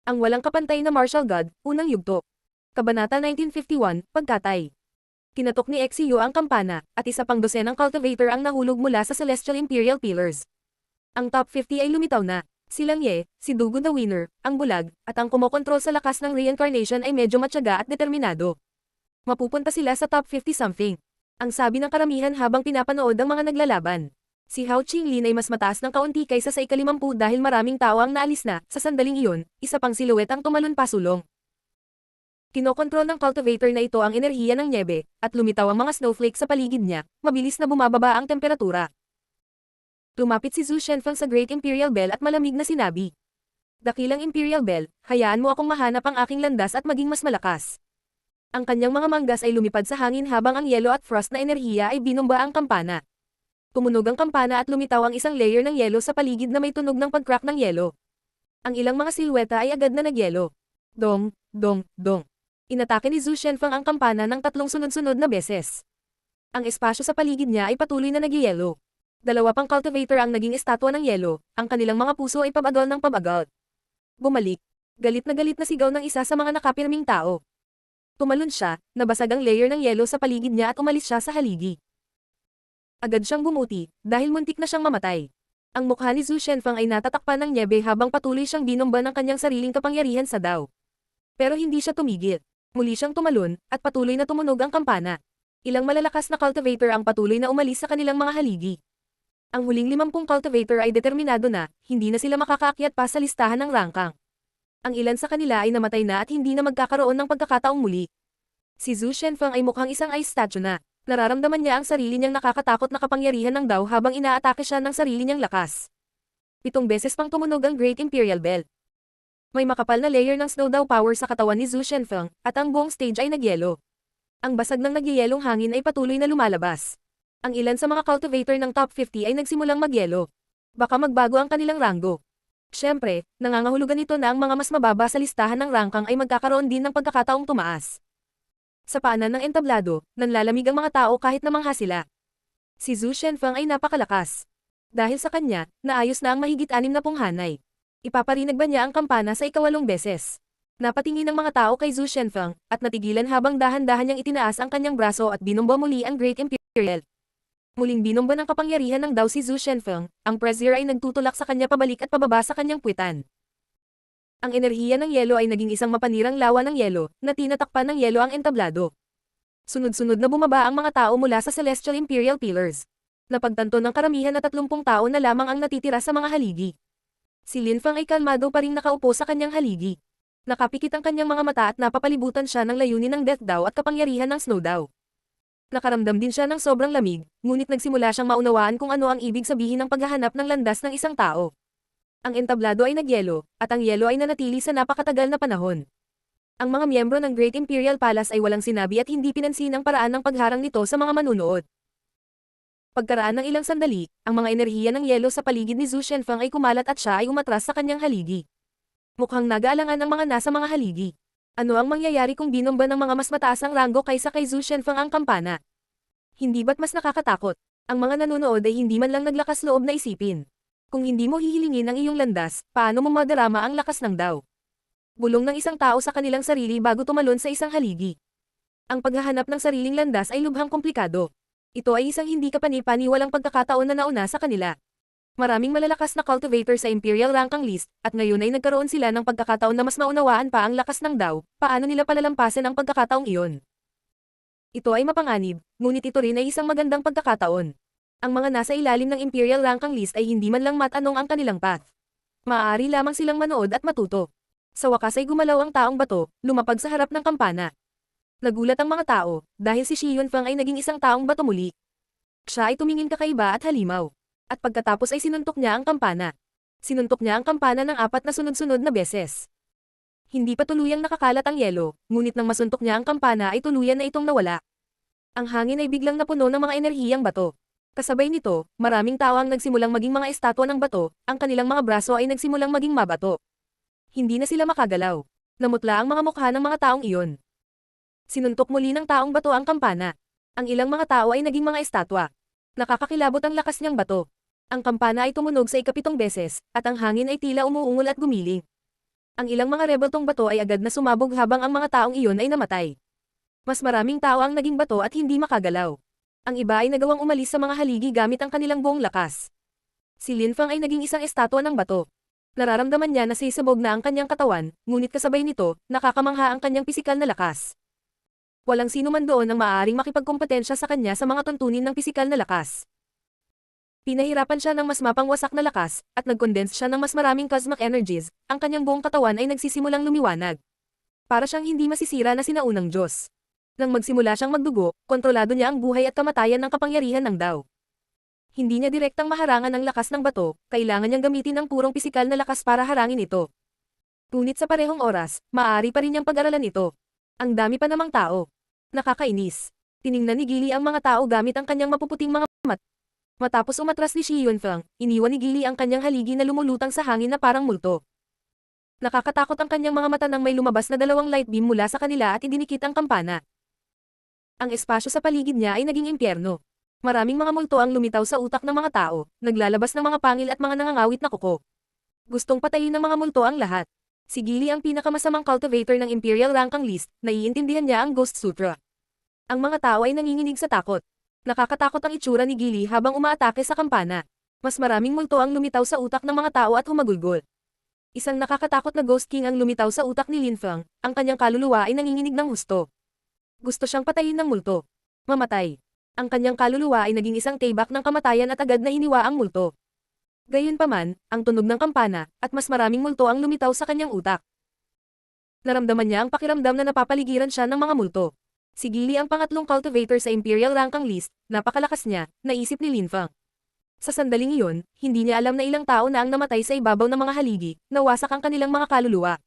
Ang walang kapantay na martial god, unang yugto. Kabanata 1951, Pagkatay. Kinatok ni Exio ang kampana, at isa pang dosenang cultivator ang nahulog mula sa Celestial Imperial Pillars. Ang top 50 ay lumitaw na. Silang Ye, si Dugo the Winner, ang bulag, at ang kumokontrol sa lakas ng reincarnation ay medyo matyaga at determinado. Mapupunta sila sa top 50 something. Ang sabi ng karamihan habang pinapanood ang mga naglalaban. Si Hao Qinglin ay mas mataas ng kaunti kaysa sa ika-50 dahil maraming tao ang naalis na, sa sandaling iyon, isa pang siluwet ang tumalon pasulong. Kinokontrol ng cultivator na ito ang enerhiya ng nyebe, at lumitaw ang mga snowflake sa paligid niya, mabilis na bumababa ang temperatura. Lumapit si Zhu Shenfeng sa Great Imperial Bell at malamig na sinabi. Dakilang Imperial Bell, hayaan mo akong mahanap ang aking landas at maging mas malakas. Ang kanyang mga manggas ay lumipad sa hangin habang ang yelo at frost na enerhiya ay binomba ang kampana. Tumunog ang kampana at lumitaw ang isang layer ng yelo sa paligid na may tunog ng pag-crack ng yelo. Ang ilang mga silweta ay agad na nagyelo. Dong, dong, dong. Inatake ni Zhu Shenfeng ang kampana ng 3 sunod-sunod na beses. Ang espasyo sa paligid niya ay patuloy na nagyelo. 2 pang cultivator ang naging estatwa ng yelo, ang kanilang mga puso ay pabagal ng pabagal. Bumalik. Galit na sigaw ng isa sa mga nakapirming tao. Tumalon siya, nabasag ang layer ng yelo sa paligid niya at umalis siya sa haligi. Agad siyang bumuti, dahil muntik na siyang mamatay. Ang mukha ni Zhu Shenfeng ay natatakpan ng nyebe habang patuloy siyang binomba ng kanyang sariling kapangyarihan sa Dao. Pero hindi siya tumigil. Muli siyang tumalon, at patuloy na tumunog ang kampana. Ilang malalakas na cultivator ang patuloy na umalis sa kanilang mga haligi. Ang huling 50 cultivator ay determinado na, hindi na sila makakaakyat pa sa listahan ng rangkang. Ang ilan sa kanila ay namatay na at hindi na magkakaroon ng pagkakataong muli. Si Zhu Shenfeng ay mukhang isang ice statue na. Nararamdaman niya ang sarili niyang nakakatakot na kapangyarihan ng Dao habang inaatake siya ng sarili niyang lakas. 7 beses pang tumunog ang Great Imperial Bell. May makapal na layer ng snow Dao power sa katawan ni Zhu Shenfeng, at ang buong stage ay nagyelo. Ang basag ng nagyayelong hangin ay patuloy na lumalabas. Ang ilan sa mga cultivator ng top 50 ay nagsimulang magyelo. Baka magbago ang kanilang ranggo. Siyempre, nangangahulugan ito na ang mga mas mababa sa listahan ng rangkang ay magkakaroon din ng pagkakataong tumaas. Sa paanan ng entablado, nanlalamig ang mga tao kahit namangha sila. Si Zhu Shenfeng ay napakalakas. Dahil sa kanya, naayos na ang mahigit 6 na hanay. Ipaparinig ba niya ang kampana sa ika-8 beses? Napatingin ang mga tao kay Zhu Shenfeng, at natigilan habang dahan-dahan niyang itinaas ang kanyang braso at binomba muli ang Great Imperial. Muling binomba ng kapangyarihan ng Dao si Zhu Shenfeng, ang brazier ay nagtutulak sa kanya pabalik at pababa sa kanyang puwitan. Ang enerhiya ng yelo ay naging isang mapanirang lawa ng yelo, na tinatakpan ng yelo ang entablado. Sunod-sunod na bumaba ang mga tao mula sa Celestial Imperial Pillars. Napagtanto ng karamihan na 30 tao na lamang ang natitira sa mga haligi. Si Lin Feng ay kalmado pa ring nakaupo sa kanyang haligi. Nakapikit ang kanyang mga mata at napapalibutan siya ng layunin ng Death Dao at kapangyarihan ng Snow Dao. Nakaramdam din siya ng sobrang lamig, ngunit nagsimula siyang maunawaan kung ano ang ibig sabihin ng paghahanap ng landas ng isang tao. Ang entablado ay nagyelo, at ang yelo ay nanatili sa napakatagal na panahon. Ang mga miyembro ng Great Imperial Palace ay walang sinabi at hindi pinansin ang paraan ng pagharang nito sa mga manunood. Pagkaraan ng ilang sandali, ang mga enerhiya ng yelo sa paligid ni Zhu Shenfeng ay kumalat at siya ay umatras sa kanyang haligi. Mukhang nag-aalangan ang mga nasa mga haligi. Ano ang mangyayari kung binomba ng mga mas mataas ang ranggo kaysa kay Zhu Shenfeng ang kampana? Hindi ba't mas nakakatakot? Ang mga nanonood ay hindi man lang naglakas loob na isipin. Kung hindi mo hihilingin ang iyong landas, paano mo madarama ang lakas ng Dao? Bulong ng isang tao sa kanilang sarili bago tumalon sa isang haligi. Ang paghahanap ng sariling landas ay lubhang komplikado. Ito ay isang hindi kapani-paniwalang pagkakataon na nauna sa kanila. Maraming malalakas na cultivator sa Imperial Rankang List, at ngayon ay nagkaroon sila ng pagkakataon na mas maunawaan pa ang lakas ng Dao, paano nila palalampasin ang pagkakataong iyon. Ito ay mapanganib, ngunit ito rin ay isang magandang pagkakataon. Ang mga nasa ilalim ng Imperial Rankang List ay hindi man lang matanong ang kanilang path. Maaari lamang silang manood at matuto. Sa wakas ay gumalaw ang taong bato, lumapag sa harap ng kampana. Nagulat ang mga tao, dahil si Shi Yunfeng ay naging isang taong bato muli. Siya ay tumingin kakaiba at halimaw. At pagkatapos ay sinuntok niya ang kampana. Sinuntok niya ang kampana ng 4 na sunod-sunod na beses. Hindi pa tuluyang nakakalat ang yelo, ngunit nang masuntok niya ang kampana ay tuluyan na itong nawala. Ang hangin ay biglang napuno ng mga enerhiyang bato. Kasabay nito, maraming tao ang nagsimulang maging mga estatwa ng bato, ang kanilang mga braso ay nagsimulang maging mabato. Hindi na sila makagalaw. Namutla ang mga mukha ng mga taong iyon. Sinuntok muli ng taong bato ang kampana. Ang ilang mga tao ay naging mga estatwa. Nakakakilabot ang lakas niyang bato. Ang kampana ay tumunog sa ika-7 beses, at ang hangin ay tila umuungol at gumiling. Ang ilang mga rebeltong bato ay agad na sumabog habang ang mga taong iyon ay namatay. Mas maraming tao ang naging bato at hindi makagalaw. Ang iba ay nagawang umalis sa mga haligi gamit ang kanilang buong lakas. Si Lin Fang ay naging isang estatwa ng bato. Nararamdaman niya na sisabog na ang kanyang katawan, ngunit kasabay nito, nakakamangha ang kanyang pisikal na lakas. Walang sino man doon ang maaaring makipagkompetensya sa kanya sa mga tuntunin ng pisikal na lakas. Pinahirapan siya ng mas mapangwasak na lakas, at nag-condense siya ng mas maraming cosmic energies, ang kanyang buong katawan ay nagsisimulang lumiwanag. Para siyang hindi masisira na sinaunang Diyos. Nang magsimula siyang magdugo, kontrolado niya ang buhay at kamatayan ng kapangyarihan ng Dao. Hindi niya direktang maharangan ang lakas ng bato, kailangan niyang gamitin ang purong pisikal na lakas para harangin ito. Ngunit sa parehong oras, maaari pa rin niyang pag-aralan ito. Ang dami pa namang tao. Nakakainis. Tiningnan ni Gili ang mga tao gamit ang kanyang mapuputing mga mata. Matapos umatras ni Shi Yunfeng, iniwan ni Gili ang kanyang haligi na lumulutang sa hangin na parang multo. Nakakatakot ang kanyang mga mata nang may lumabas na dalawang light beam mula sa kanila at idinikit ang kampana. Ang espasyo sa paligid niya ay naging impyerno. Maraming mga multo ang lumitaw sa utak ng mga tao, naglalabas ng mga pangil at mga nangangawit na kuko. Gustong patayin ng mga multo ang lahat. Si Gili ang pinakamasamang cultivator ng Imperial Rankang List, naiintindihan niya ang Ghost Sutra. Ang mga tao ay nanginginig sa takot. Nakakatakot ang itsura ni Gili habang umaatake sa kampana. Mas maraming multo ang lumitaw sa utak ng mga tao at humagulgol. Isang nakakatakot na Ghost King ang lumitaw sa utak ni Lin Feng, ang kanyang kaluluwa ay nanginginig ng husto. Gusto siyang patayin ng multo. Mamatay. Ang kanyang kaluluwa ay naging isang tibak ng kamatayan at agad na hiniwa ang multo. Gayunpaman, ang tunog ng kampana, at mas maraming multo ang lumitaw sa kanyang utak. Naramdaman niya ang pakiramdam na napapaligiran siya ng mga multo. Si Gili ang pangatlong cultivator sa Imperial Rankang List, napakalakas niya, naisip ni Lin Feng. Sa sandaling iyon, hindi niya alam na ilang tao na ang namatay sa ibabaw ng mga haligi, nawasak ang kanilang mga kaluluwa.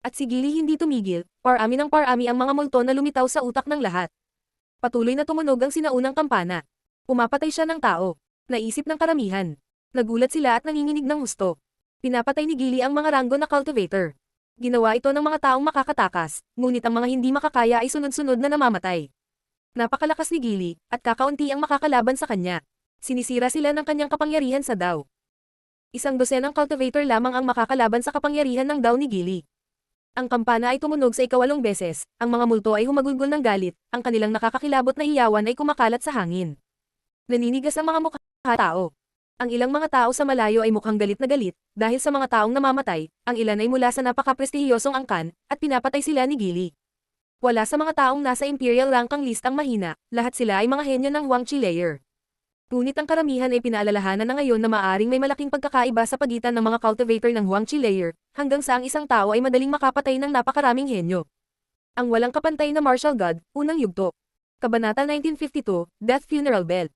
At si Gili hindi tumigil, parami ng parami ang mga multo na lumitaw sa utak ng lahat. Patuloy na tumunog ang sinaunang kampana. Pumapatay siya ng tao. Naisip ng karamihan. Nagulat sila at nanginginig ng husto. Pinapatay ni Gili ang mga ranggo na cultivator. Ginawa ito ng mga taong makakatakas, ngunit ang mga hindi makakaya ay sunod-sunod na namamatay. Napakalakas ni Gili, at kakaunti ang makakalaban sa kanya. Sinisira sila ng kanyang kapangyarihan sa Dao. Isang dosenang cultivator lamang ang makakalaban sa kapangyarihan ng Dao ni Gili. Ang kampana ay tumunog sa 8 beses, ang mga multo ay humagulgol ng galit, ang kanilang nakakakilabot na hiyawan ay kumakalat sa hangin. Naninigas ang mga mukha ng tao. Ang ilang mga tao sa malayo ay mukhang galit na galit, dahil sa mga taong namamatay, ang ilan ay mula sa napaka-prestihiyosong angkan, at pinapatay sila ni Gili. Wala sa mga taong nasa Imperial Rankang List ang mahina, lahat sila ay mga henyo ng Huangqi layer. Ngunit ang karamihan ay pinaalalahanan na ngayon na maaring may malaking pagkakaiba sa pagitan ng mga cultivator ng Huangqi layer, hanggang sa ang isang tao ay madaling makapatay ng napakaraming henyo. Ang walang kapantay na martial god, unang yugto. Kabanata 1952, Death Funeral Bell.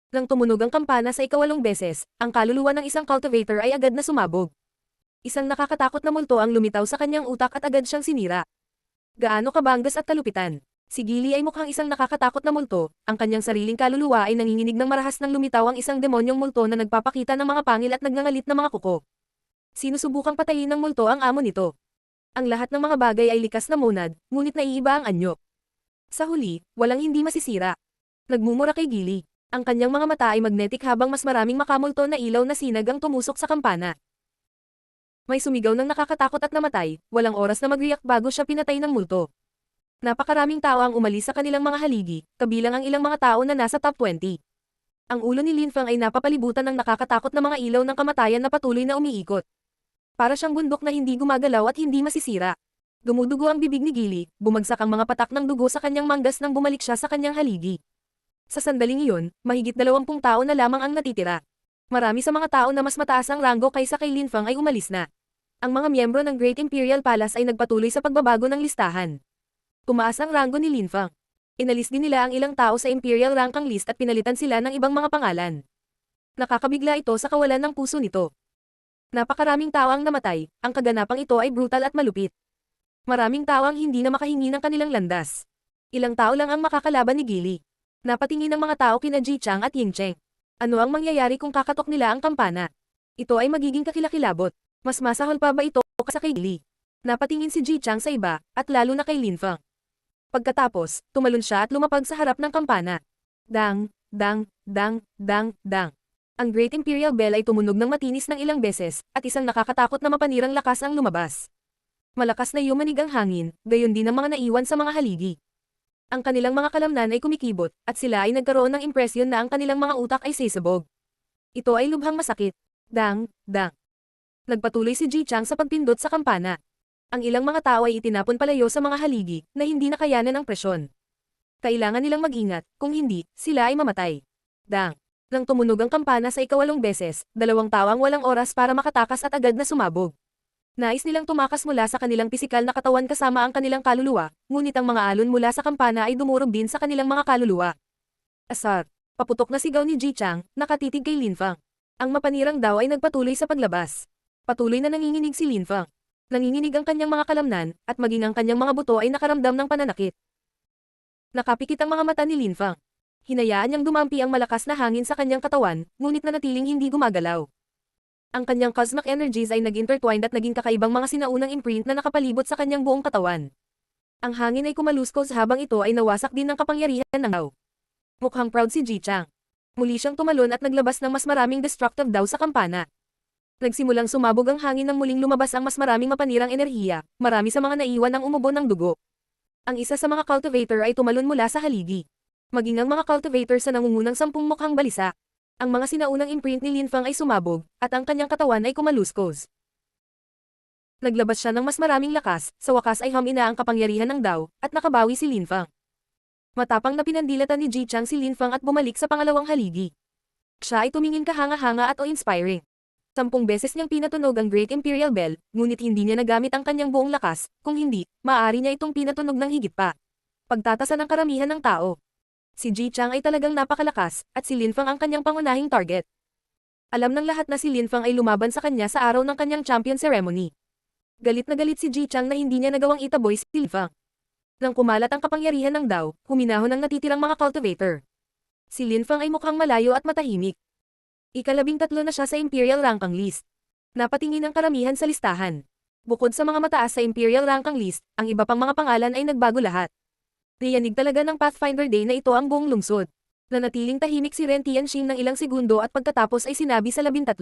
Nang tumunog ang kampana sa 8 beses, ang kaluluwa ng isang cultivator ay agad na sumabog. Isang nakakatakot na multo ang lumitaw sa kanyang utak at agad siyang sinira. Gaano kabanggas at kalupitan. Si Gili ay mukhang isang nakakatakot na multo, ang kanyang sariling kaluluwa ay nanginginig ng marahas nang lumitaw ang isang demonyong multo na nagpapakita ng mga pangil at nagngangalit na mga kuko. Sinusubukang patayin ng multo ang amo nito. Ang lahat ng mga bagay ay likas na monad, ngunit naiiba ang anyo. Sa huli, walang hindi masisira. Nagmumura kay Gili. Ang kanyang mga mata ay magnetic habang mas maraming makamulto na ilaw na sinag ang tumusok sa kampana. May sumigaw ng nakakatakot at namatay, walang oras na mag-react bago siya pinatay ng multo. Napakaraming tao ang umalis sa kanilang mga haligi, kabilang ang ilang mga tao na nasa top 20. Ang ulo ni Lin Feng ay napapalibutan ng nakakatakot na mga ilaw ng kamatayan na patuloy na umiikot. Para siyang bundok na hindi gumagalaw at hindi masisira. Dumudugo ang bibig ni Gili, bumagsak ang mga patak ng dugo sa kanyang manggas nang bumalik siya sa kanyang haligi. Sa sandaling iyon, mahigit 20 tao na lamang ang natitira. Marami sa mga tao na mas mataas ang ranggo kaysa kay Lin Feng ay umalis na. Ang mga miyembro ng Great Imperial Palace ay nagpatuloy sa pagbabago ng listahan. Tumaas ang ranggo ni Lin Feng. Inalis din nila ang ilang tao sa Imperial Rankang List at pinalitan sila ng ibang mga pangalan. Nakakabigla ito sa kawalan ng puso nito. Napakaraming tao ang namatay, ang kaganapang ito ay brutal at malupit. Maraming tao ang hindi na makahingi ng kanilang landas. Ilang tao lang ang makakalaban ni Gili. Napatingin ng mga tao kina Ji Chang at Ying Cheng. Ano ang mangyayari kung kakatok nila ang kampana? Ito ay magiging kakilakilabot. Mas masahol pa ba ito kaysa kay Gili? Napatingin si Ji Chang sa iba, at lalo na kay Lin Feng. Pagkatapos, tumalon siya at lumapag sa harap ng kampana. Dang, dang, dang, dang, dang. Ang Great Imperial Bell ay tumunog ng matinis ng ilang beses, at isang nakakatakot na mapanirang lakas ang lumabas. Malakas na yumanig ang hangin, gayon din ang mga naiwan sa mga haligi. Ang kanilang mga kalamnan ay kumikibot, at sila ay nagkaroon ng impresyon na ang kanilang mga utak ay sisabog. Ito ay lubhang masakit. Dang, dang. Nagpatuloy si Ji Chang sa pagpindot sa kampana. Ang ilang mga tao ay itinapon palayo sa mga haligi, na hindi nakayanan ng presyon. Kailangan nilang mag-ingat, kung hindi, sila ay mamatay. Dang. Nang tumunog ang kampana sa ika-8 beses, 2 tao ang walang oras para makatakas at agad na sumabog. Nais nilang tumakas mula sa kanilang pisikal na katawan kasama ang kanilang kaluluwa, ngunit ang mga alon mula sa kampana ay dumurog din sa kanilang mga kaluluwa. Asar. Paputok na sigaw ni Ji Chang, nakatitig kay Lin Fang. Ang mapanirang daw ay nagpatuloy sa paglabas. Patuloy na nanginginig si Lin Fang. Nanginginig ang kanyang mga kalamnan, at maging ang kanyang mga buto ay nakaramdam ng pananakit. Nakapikit ang mga mata ni Lin Fang. Hinayaan niyang dumampi ang malakas na hangin sa kanyang katawan, ngunit nanatiling hindi gumagalaw. Ang kanyang cosmic energies ay nag-intertwined at naging kakaibang mga sinaunang imprint na nakapalibot sa kanyang buong katawan. Ang hangin ay kumaluskos habang ito ay nawasak din ng kapangyarihan ng Dao. Mukhang proud si Ji Chang. Muli siyang tumalon at naglabas ng mas maraming destructive Dao sa kampana. Nagsimulang sumabog ang hangin nang muling lumabas ang mas maraming mapanirang enerhiya, marami sa mga naiwan ang umubo ng dugo. Ang isa sa mga cultivator ay tumalon mula sa haligi. Maging ang mga cultivator sa nangungunang 10 mukhang balisa. Ang mga sinaunang imprint ni Lin Fang ay sumabog, at ang kanyang katawan ay kumaluskos. Naglabas siya ng mas maraming lakas, sa wakas ay hamina ang kapangyarihan ng Dao, at nakabawi si Lin Fang. Matapang na pinandilatan ni Ji Chang si Lin Fang at bumalik sa pangalawang haligi. Siya ay tumingin kahanga-hanga at o-inspiring. 10 beses niyang pinatunog ang Great Imperial Bell, ngunit hindi niya nagamit ang kanyang buong lakas, kung hindi, maaari niya itong pinatunog ng higit pa. Pagtatasan ng karamihan ng tao. Si Ji Chang ay talagang napakalakas, at si Lin Fang ang kanyang pangunahing target. Alam ng lahat na si Lin Fang ay lumaban sa kanya sa araw ng kanyang champion ceremony. Galit na galit si Ji Chang na hindi niya nagawang itaboy si Lin Fang. Nang kumalat ang kapangyarihan ng Dao, huminahon ang natitirang mga cultivator. Si Lin Fang ay mukhang malayo at matahimik. Ika-13 na siya sa Imperial Ranking List. Napatingin ang karamihan sa listahan. Bukod sa mga mataas sa Imperial Ranking List, ang iba pang mga pangalan ay nagbago lahat. Riyanig talaga ng Pathfinder Day na ito ang buong lungsod. Nanatiling tahimik si Ren Tianxing ng ilang segundo at pagkatapos ay sinabi sa 13.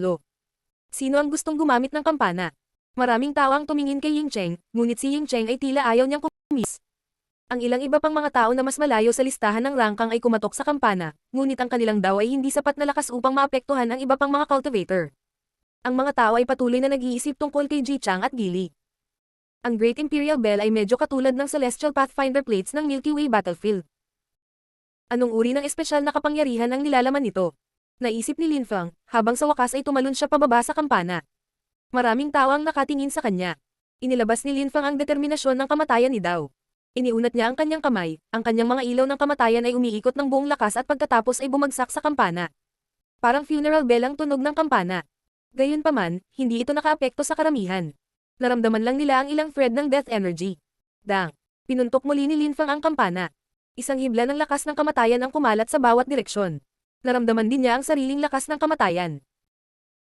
Sino ang gustong gumamit ng kampana? Maraming tao ang tumingin kay Ying Cheng, ngunit si Ying Cheng ay tila ayaw niyang kumis. Ang ilang iba pang mga tao na mas malayo sa listahan ng rangkang ay kumatok sa kampana, ngunit ang kanilang daw ay hindi sapat na lakas upang maapektuhan ang iba pang mga cultivator. Ang mga tao ay patuloy na nag-iisip tungkol kay Ji Chang at Gili. Ang Great Imperial Bell ay medyo katulad ng Celestial Pathfinder Plates ng Milky Way Battlefield. Anong uri ng espesyal na kapangyarihan ang nilalaman nito? Naisip ni Lin Fang, habang sa wakas ay tumalon siya pababa sa kampana. Maraming tao ang nakatingin sa kanya. Inilabas ni Lin Fang ang determinasyon ng kamatayan ni Dao. Iniunat niya ang kanyang kamay, ang kanyang mga ilaw ng kamatayan ay umiikot ng buong lakas at pagkatapos ay bumagsak sa kampana. Parang funeral bell ang tunog ng kampana. Gayunpaman, hindi ito nakaapekto sa karamihan. Naramdaman lang nila ang ilang thread ng death energy. Dang! Pinuntok muli ni Lin Fang ang kampana. Isang hibla ng lakas ng kamatayan ang kumalat sa bawat direksyon. Naramdaman din niya ang sariling lakas ng kamatayan.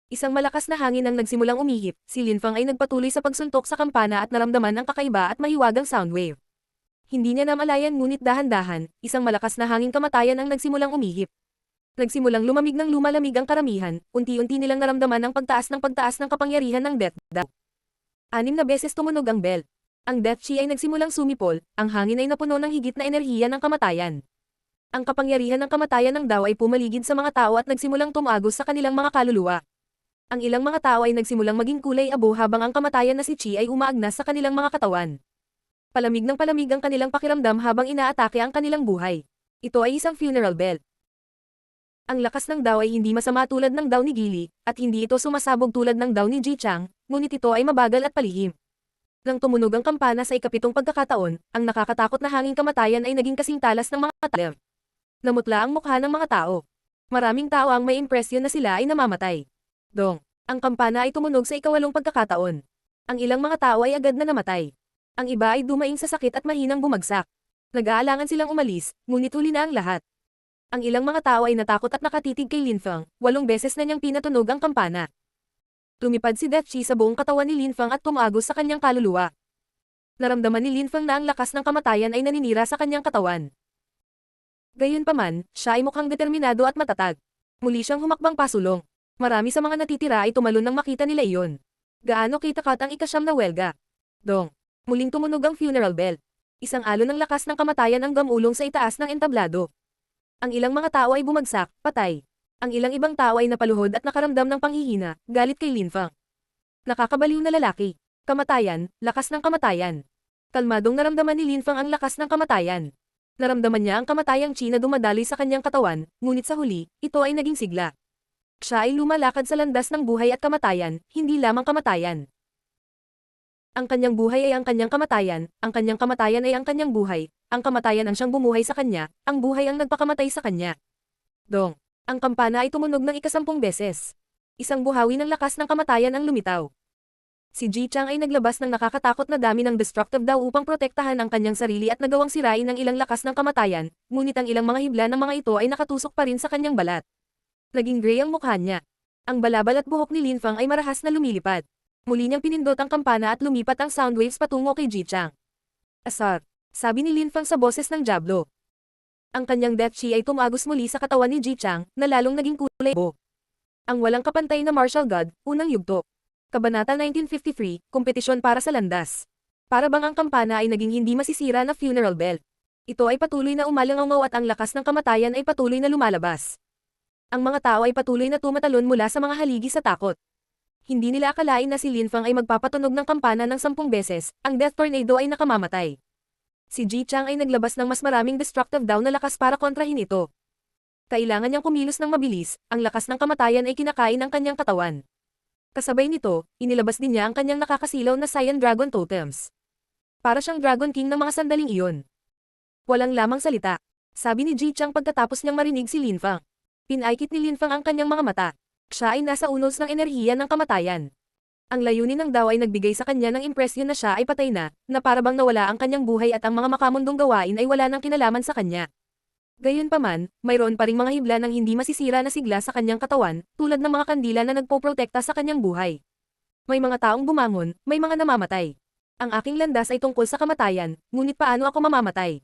Isang malakas na hangin ang nagsimulang umihip, si Lin Fang ay nagpatuloy sa pagsuntok sa kampana at naramdaman ang kakaiba at mahiwagang soundwave. Hindi niya namalayan ngunit dahan-dahan, isang malakas na hangin kamatayan ang nagsimulang umihip. Nagsimulang lumamig ng lumalamig ang karamihan, unti-unti nilang naramdaman ang pagtaas ng kapangyarihan ng Death Dao. 6 na beses tumunog ang bell. Ang Death Chi ay nagsimulang sumipol, ang hangin ay napuno ng higit na enerhiya ng kamatayan. Ang kapangyarihan ng kamatayan ng Dao ay pumaligid sa mga tao at nagsimulang tumagos sa kanilang mga kaluluwa. Ang ilang mga tao ay nagsimulang maging kulay abo habang ang kamatayan na si Chi ay umaagnas sa kanilang mga katawan. Palamig ng palamig ang kanilang pakiramdam habang inaatake ang kanilang buhay. Ito ay isang funeral bell. Ang lakas ng Dao ay hindi masama tulad ng Dao ni Gili, at hindi ito sumasabog tulad ng Dao ni Ji Chang, ngunit ito ay mabagal at palihim. Nang tumunog ang kampana sa ika-7 pagkakataon, ang nakakatakot na hanging kamatayan ay naging kasing talas ng mga talim. Namutla ang mukha ng mga tao. Maraming tao ang may impresyon na sila ay namamatay. Dong! Ang kampana ay tumunog sa ika-8 pagkakataon. Ang ilang mga tao ay agad na namatay. Ang iba ay dumaing sa sakit at mahinang bumagsak. Nag-aalangan silang umalis, ngunit huli na ang lahat. Ang ilang mga tao ay natakot at nakatitig kay Lin Fang, 8 beses na niyang pinatunog ang kampana. Lumipad si Death Chi sa buong katawan ni Lin Fang at tumagos sa kanyang kaluluwa. Naramdaman ni Lin Fang na ang lakas ng kamatayan ay naninira sa kanyang katawan. Gayunpaman, siya ay mukhang determinado at matatag. Muli siyang humakbang pasulong. Marami sa mga natitira ay tumalon nang makita nila iyon. Gaano kitakat ang ika-9 na welga? Dong. Muling tumunog ang funeral bell. Isang alon ng lakas ng kamatayan ang gamulong sa itaas ng entablado. Ang ilang mga tao ay bumagsak, patay. Ang ilang ibang tao ay napaluhod at nakaramdam ng panghihina, galit kay Lin Fang. Nakakabaliw na lalaki. Kamatayan, lakas ng kamatayan. Kalmadong naramdaman ni Lin Fang ang lakas ng kamatayan. Naramdaman niya ang kamatayang chi na dumadaloy sa kanyang katawan, ngunit sa huli, ito ay naging sigla. Siya ay lumalakad sa landas ng buhay at kamatayan, hindi lamang kamatayan. Ang kanyang buhay ay ang kanyang kamatayan, ang kanyang kamatayan ay ang kanyang buhay, ang kamatayan ang siyang bumuhay sa kanya, ang buhay ang nagpakamatay sa kanya. Dong. Ang kampana ay tumunog ng 10 beses. Isang buhawi ng lakas ng kamatayan ang lumitaw. Si Ji Chang ay naglabas ng nakakatakot na dami ng destructive daw upang protektahan ang kanyang sarili at nagawang sirain ang ilang lakas ng kamatayan, ngunit ang ilang mga hibla ng mga ito ay nakatusok pa rin sa kanyang balat. Naging gray ang mukha niya. Ang balabal at buhok ni Lin Fang ay marahas na lumilipad. Muli niyang pinindot ang kampana at lumipat ang sound waves patungo kay Ji Chang. Asar, sabi ni Lin Fang sa boses ng Diablo. Ang kanyang death chi ay tumagos muli sa katawan ni Ji Chang, na lalong naging kulay bo. Ang walang kapantay na martial god, unang yugto. Kabanata 1953, kompetisyon para sa landas. Para bang ang kampana ay naging hindi masisira na funeral bell. Ito ay patuloy na umalangaw at ang lakas ng kamatayan ay patuloy na lumalabas. Ang mga tao ay patuloy na tumatalon mula sa mga haligi sa takot. Hindi nila akalain na si Lin Fang ay magpapatunog ng kampana ng 10 beses, ang death tornado ay nakamamatay. Si Ji Chang ay naglabas ng mas maraming destructive daw na lakas para kontrahin ito. Kailangan niyang kumilos ng mabilis, ang lakas ng kamatayan ay kinakain ang kanyang katawan. Kasabay nito, inilabas din niya ang kanyang nakakasilaw na Cyan Dragon Totems. Para siyang Dragon King ng mga sandaling iyon. Walang lamang salita, sabi ni Ji Chang pagkatapos niyang marinig si Lin Fang. Pinaikit ni Lin Fang ang kanyang mga mata. Siya ay nasa unos ng enerhiya ng kamatayan. Ang layunin ng Dao ay nagbigay sa kanya ng impresyon na siya ay patay na parabang nawala ang kanyang buhay at ang mga makamundong gawain ay wala nang kinalaman sa kanya. Gayunpaman, mayroon pa ring mga hibla ng hindi masisira na sigla sa kanyang katawan, tulad ng mga kandila na nagpoprotekta sa kanyang buhay. May mga taong bumangon, may mga namamatay. Ang aking landas ay tungkol sa kamatayan, ngunit paano ako mamamatay?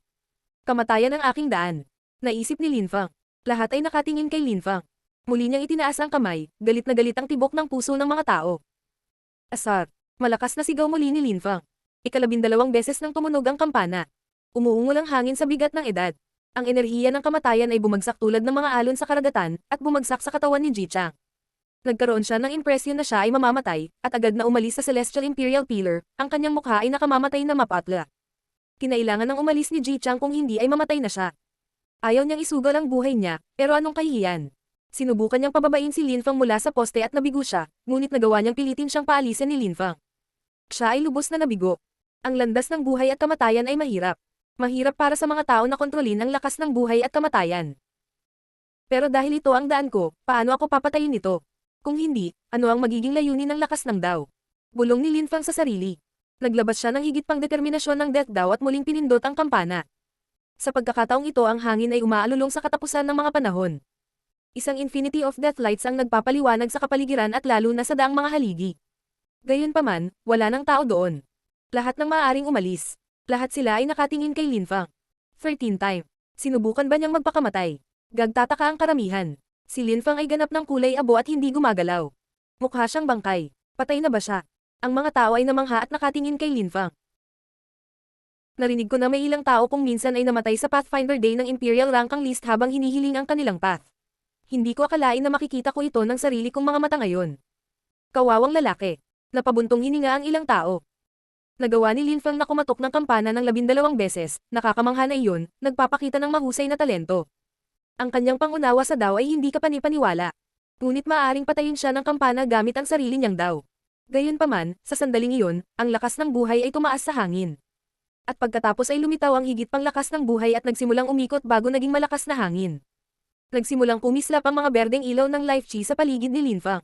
Kamatayan ang aking daan. Naisip ni Lin Fang. Lahat ay nakatingin kay Lin Fang. Muli niyang itinaas ang kamay, galit na galit ang tibok ng puso ng mga tao. Asar. Malakas na sigaw muli ni Lin Fang. 12 beses nang tumunog ang kampana. Umuungol ang hangin sa bigat ng edad. Ang enerhiya ng kamatayan ay bumagsak tulad ng mga alon sa karagatan, at bumagsak sa katawan ni Ji Chang. Nagkaroon siya ng impresyon na siya ay mamamatay, at agad na umalis sa Celestial Imperial Pillar, ang kanyang mukha ay nakamamatay na mapatla. Kinailangan ng umalis ni Ji Chang kung hindi ay mamatay na siya. Ayaw niyang isugal ang buhay niya, pero anong kahihiyan? Sinubukan niyang pababain si Lin Fang mula sa poste at nabigo siya, ngunit nagawa niyang pilitin siyang paalisin ni Lin Fang. Siya ay lubos na nabigo. Ang landas ng buhay at kamatayan ay mahirap. Mahirap para sa mga tao na kontrolin ang lakas ng buhay at kamatayan. Pero dahil ito ang daan ko, paano ako papatayin ito? Kung hindi, ano ang magiging layunin ng lakas ng Dao? Bulong ni Lin Fang sa sarili. Naglabas siya ng higit pang determinasyon ng Death Dao at muling pinindot ang kampana. Sa pagkakataong ito ang hangin ay umaalulong sa katapusan ng mga panahon. Isang infinity of death lights ang nagpapaliwanag sa kapaligiran at lalo na sa daang mga haligi. Gayunpaman, wala nang tao doon. Lahat ng maaaring umalis. Lahat sila ay nakatingin kay Lin Fang. 13 time. Sinubukan ba niyang magpakamatay? Gagtataka ang karamihan. Si Lin Fang ay ganap ng kulay abo at hindi gumagalaw. Mukha siyang bangkay. Patay na ba siya? Ang mga tao ay namangha at nakatingin kay Lin Fang. Narinig ko na may ilang tao kung minsan ay namatay sa Pathfinder Day ng Imperial Rank List habang hinihiling ang kanilang path. Hindi ko akalain na makikita ko ito ng sarili kong mga mata ngayon. Kawawang lalaki. Napabuntong hininga ang ilang tao. Nagawa ni Lin Fang na kumatok ng kampana ng 12 beses, nakakamangha na iyon, nagpapakita ng mahusay na talento. Ang kanyang pangunawa sa Dao ay hindi kapanipaniwala. Ngunit maaaring patayin siya ng kampana gamit ang sarili niyang Dao. Gayunpaman, sa sandaling iyon, ang lakas ng buhay ay tumaas sa hangin. At pagkatapos ay lumitaw ang higit pang lakas ng buhay at nagsimulang umikot bago naging malakas na hangin. Nagsimulang kumislap ang mga berdeng ilaw ng life chi sa paligid ni Lin Fang.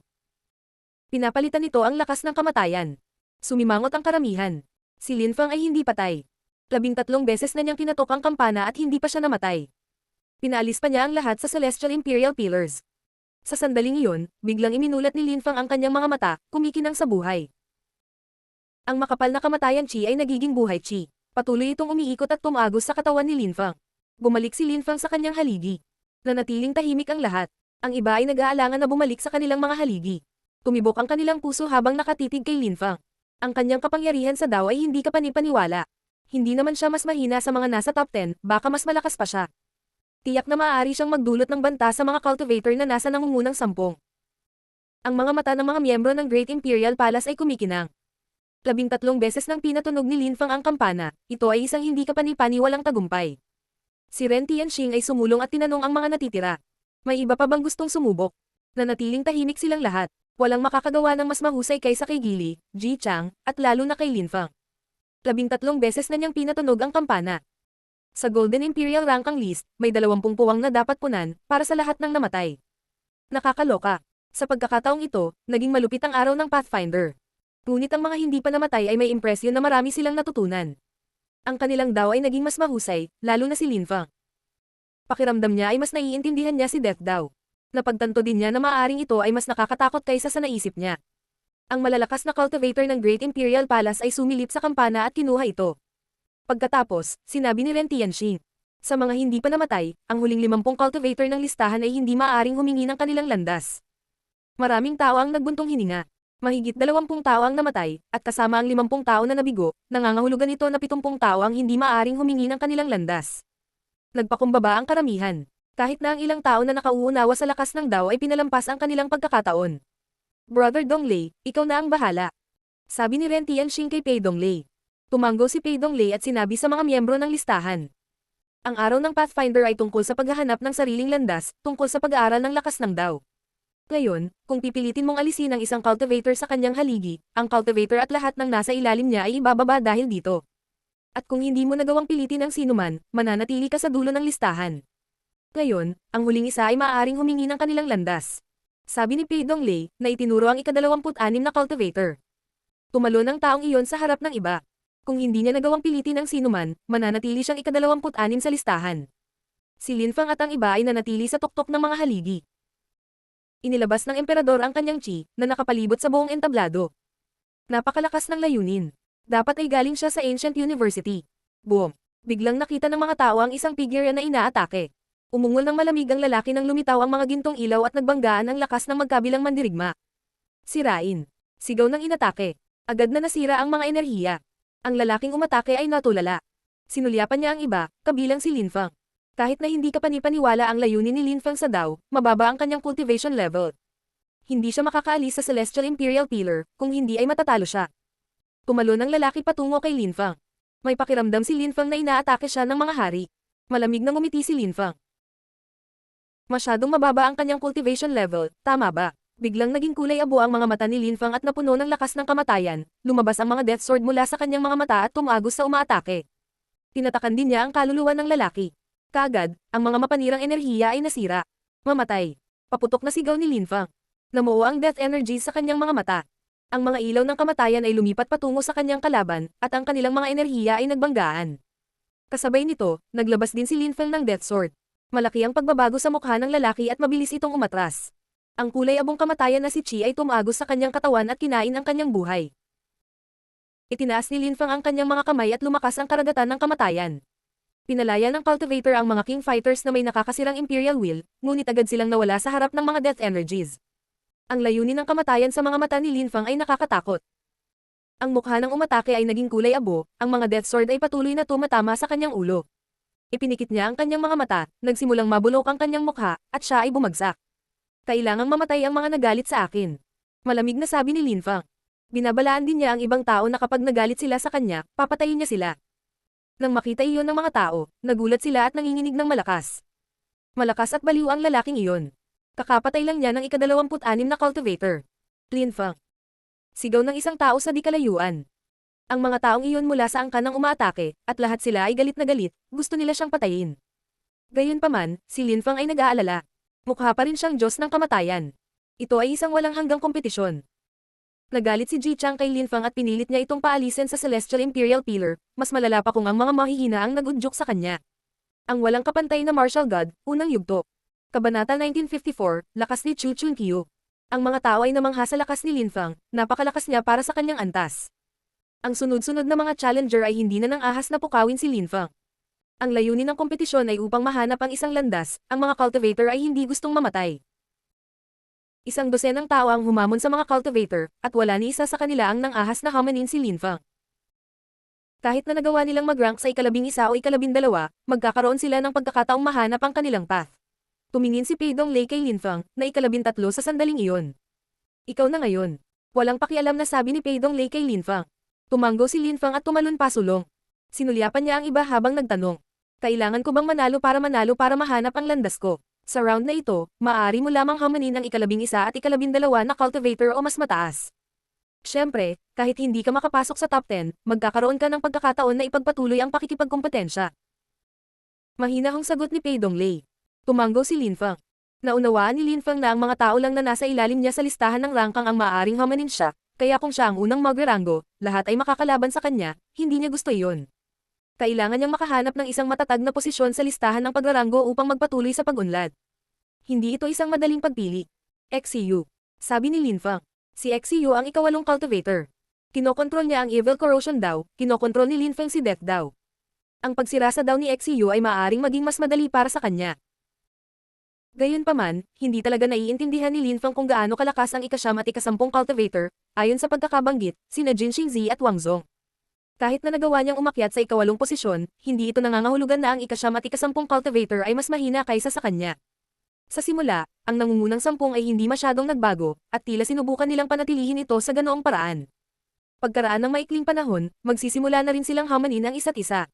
Pinapalitan nito ang lakas ng kamatayan. Sumimangot ang karamihan. Si Lin Fang ay hindi patay. 13 beses na niyang kinatok ang kampana at hindi pa siya namatay. Pinaalis pa niya ang lahat sa Celestial Imperial Pillars. Sa sandaling iyon, biglang iminulat ni Lin Fang ang kanyang mga mata, kumikinang sa buhay. Ang makapal na kamatayan chi ay nagiging buhay chi. Patuloy itong umiikot at tumagos sa katawan ni Lin Fang. Bumalik si Lin Fang sa kanyang haligi. Nanatiling tahimik ang lahat. Ang iba ay nag-aalangan na bumalik sa kanilang mga haligi. Tumibok ang kanilang puso habang nakatitig kay Lin Fang. Ang kanyang kapangyarihan sa Dao ay hindi kapani-paniwala. Hindi naman siya mas mahina sa mga nasa top 10, baka mas malakas pa siya. Tiyak na maaari siyang magdulot ng banta sa mga cultivator na nasa nangungunang 10. Ang mga mata ng mga miyembro ng Great Imperial Palace ay kumikinang. 13 beses nang pinatunog ni Lin Fang ang kampana, ito ay isang hindi kapani-paniwalang tagumpay. Si Ren Tianxing ay sumulong at tinanong ang mga natitira. May iba pa bang gustong sumubok? Nanatiling tahimik silang lahat. Walang makakagawa ng mas mahusay kaysa kay Gili, Ji Chang, at lalo na kay Lin Fang. 13 beses na niyang pinatunog ang kampana. Sa Golden Imperial Rankang List, may 20 puwang na dapat punan, para sa lahat ng namatay. Nakakaloka. Sa pagkakataong ito, naging malupit ang araw ng Pathfinder. Ngunit ang mga hindi pa namatay ay may impresyon na marami silang natutunan. Ang kanilang Dao ay naging mas mahusay, lalo na si Lin Fang. Pakiramdam niya ay mas naiintindihan niya si Death Dao. Napagtanto din niya na maaaring ito ay mas nakakatakot kaysa sa naisip niya. Ang malalakas na cultivator ng Great Imperial Palace ay sumilip sa kampana at kinuha ito. Pagkatapos, sinabi ni Ren Tianxing, sa mga hindi pa namatay, ang huling 50 cultivator ng listahan ay hindi maaaring humingi ng kanilang landas. Maraming tao ang nagbuntong hininga. Mahigit 20 tao ang namatay, at kasama ang 50 tao na nabigo, nangangahulugan ito na 70 tao ang hindi maaaring humingi ng kanilang landas. Nagpakumbaba ang karamihan. Kahit na ang ilang tao na nakauunawa sa lakas ng Dao ay pinalampas ang kanilang pagkakataon. Brother Donglei, ikaw na ang bahala. Sabi ni Ren Tianxing kay Pei Donglei. Tumanggo si Pei Donglei at sinabi sa mga miyembro ng listahan. Ang araw ng Pathfinder ay tungkol sa paghahanap ng sariling landas, tungkol sa pag-aaral ng lakas ng Dao. Ngayon, kung pipilitin mong alisin ang isang cultivator sa kanyang haligi, ang cultivator at lahat ng nasa ilalim niya ay ibababa dahil dito. At kung hindi mo nagawang pilitin ang sinuman, mananatili ka sa dulo ng listahan. Ngayon, ang huling isa ay maaaring humingi ng kanilang landas. Sabi ni Pei Donglei, na itinuro ang ika-26 na cultivator. Tumalo ng taong iyon sa harap ng iba. Kung hindi niya nagawang pilitin ang sinuman, mananatili siyang ika-26 sa listahan. Si Lin Fang at ang iba ay nanatili sa tuktok ng mga haligi. Inilabas ng emperador ang kanyang chi, na nakapalibot sa buong entablado. Napakalakas ng layunin. Dapat ay galing siya sa Ancient University. Boom! Biglang nakita ng mga tao ang isang figure na inaatake. Umungol ng malamig ang lalaki nang lumitaw ang mga gintong ilaw at nagbanggaan ang lakas ng magkabilang mandirigma. Sirain. Sigaw ng inatake. Agad na nasira ang mga enerhiya. Ang lalaking umatake ay natulala. Sinulyapan niya ang iba, kabilang si Lin Fang. Kahit na hindi kapani-paniwala ang layunin ni Lin Fang sa Dao, mababa ang kanyang cultivation level. Hindi siya makakaalis sa Celestial Imperial Pillar, kung hindi ay matatalo siya. Tumalo ng lalaki patungo kay Lin Fang. May pakiramdam si Lin Fang na inaatake siya ng mga hari. Malamig na ngumiti si Lin Fang. Masyadong mababa ang kanyang cultivation level, tama ba? Biglang naging kulay abo ang mga mata ni Lin Fang at napuno ng lakas ng kamatayan, lumabas ang mga death sword mula sa kanyang mga mata at tumagos sa umaatake. Tinatakan din niya ang kaluluwa ng lalaki. Kaagad, ang mga mapanirang enerhiya ay nasira. Mamatay. Paputok na sigaw ni Lin Fang. Namuo ang death energy sa kanyang mga mata. Ang mga ilaw ng kamatayan ay lumipat patungo sa kanyang kalaban, at ang kanilang mga enerhiya ay nagbanggaan. Kasabay nito, naglabas din si Lin Fang ng death sword. Malaki ang pagbabago sa mukha ng lalaki at mabilis itong umatras. Ang kulay abong kamatayan na si Chi ay tumagos sa kanyang katawan at kinain ang kanyang buhay. Itinaas ni Lin Fang ang kanyang mga kamay at lumakas ang karagatan ng kamatayan. Pinalaya ng cultivator ang mga king fighters na may nakakasirang imperial will, ngunit agad silang nawala sa harap ng mga death energies. Ang layunin ng kamatayan sa mga mata ni Lin Fang ay nakakatakot. Ang mukha ng umatake ay naging kulay abo, ang mga death sword ay patuloy na tumatama sa kanyang ulo. Ipinikit niya ang kanyang mga mata, nagsimulang mabulok ang kanyang mukha, at siya ay bumagsak. Kailangang mamatay ang mga nagalit sa akin. Malamig na sabi ni Lin Fang. Binabalaan din niya ang ibang tao na kapag nagalit sila sa kanya, papatayin niya sila. Nang makita iyon ng mga tao, nagulat sila at nanginginig ng malakas. Malakas at baliw ang lalaking iyon. Kakapatay lang niya ng ika-26 na cultivator. Lin Fang. Sigaw ng isang tao sa di kalayuan. Ang mga taong iyon mula sa angkan ng umaatake, at lahat sila ay galit na galit, gusto nila siyang patayin. Gayunpaman, si Lin Fang ay nag-aalala. Mukha pa rin siyang Diyos ng kamatayan. Ito ay isang walang hanggang kompetisyon. Nagalit si Ji Chang kay Lin Fang at pinilit niya itong paalisin sa Celestial Imperial Pillar, mas malala pa kung ang mga mahihina ang nagudyok sa kanya. Ang walang kapantay na martial god, unang yugto. Kabanata 1954, lakas ni Chu Chunkyu. Ang mga tao ay namangha sa lakas ni Lin Fang, napakalakas niya para sa kanyang antas. Ang sunod-sunod na mga challenger ay hindi na nang ahas na pukawin si Lin Fang. Ang layunin ng kompetisyon ay upang mahanap ang isang landas, ang mga cultivator ay hindi gustong mamatay. Isang dosenang tao ang humamon sa mga cultivator, at wala ni isa sa kanila ang nang-ahas na hamanin si Lin Feng. Kahit na nagawa nilang mag-rank sa ika-11 o ika-12, magkakaroon sila ng pagkakataong mahanap ang kanilang path. Tumingin si Pei Donglei kay Lin Feng, na ika-13 sa sandaling iyon. Ikaw na ngayon. Walang pakialam na sabi ni Pei Donglei kay Lin Feng. Tumanggo si Lin Feng at tumalon pasulong. Sinulyapan niya ang iba habang nagtanong. Kailangan ko bang manalo para mahanap ang landas ko? Sa round na ito, maaari mo lamang hamanin ang ika-11 at ika-12 na cultivator o mas mataas. Siyempre, kahit hindi ka makapasok sa top 10, magkakaroon ka ng pagkakataon na ipagpatuloy ang pakikipagkompetensya. Mahinahong sagot ni Pei Donglei. Tumanggo si Lin Feng. Naunawaan ni Lin Feng na ang mga tao lang na nasa ilalim niya sa listahan ng rangkang ang maaaring hamanin siya, kaya kung siya ang unang magrerango, lahat ay makakalaban sa kanya, hindi niya gusto iyon. Kailangan niyang makahanap ng isang matatag na posisyon sa listahan ng pagrarango upang magpatuloy sa pag-unlad. Hindi ito isang madaling pagpili. XCU. Sabi ni Lin Feng. Si XCU ang ika-8 cultivator. Kinokontrol niya ang Evil Corrosion daw, kinokontrol ni Lin Feng si Death daw. Ang pagsirasa daw ni XCU ay maaaring maging mas madali para sa kanya. Gayunpaman, hindi talaga naiintindihan ni Lin Feng kung gaano kalakas ang ika-9 at ika-10 cultivator, ayon sa pagkakabanggit, sina Jin Xingzi at Wang Zong. Kahit na nagawa niyang umakyat sa ika-8 posisyon, hindi ito nangangahulugan na ang ika-9 at ika-10 cultivator ay mas mahina kaysa sa kanya. Sa simula, ang nangungunang 10 ay hindi masyadong nagbago, at tila sinubukan nilang panatilihin ito sa ganoong paraan. Pagkaraan ng maikling panahon, magsisimula na rin silang hamanin ang isa't isa.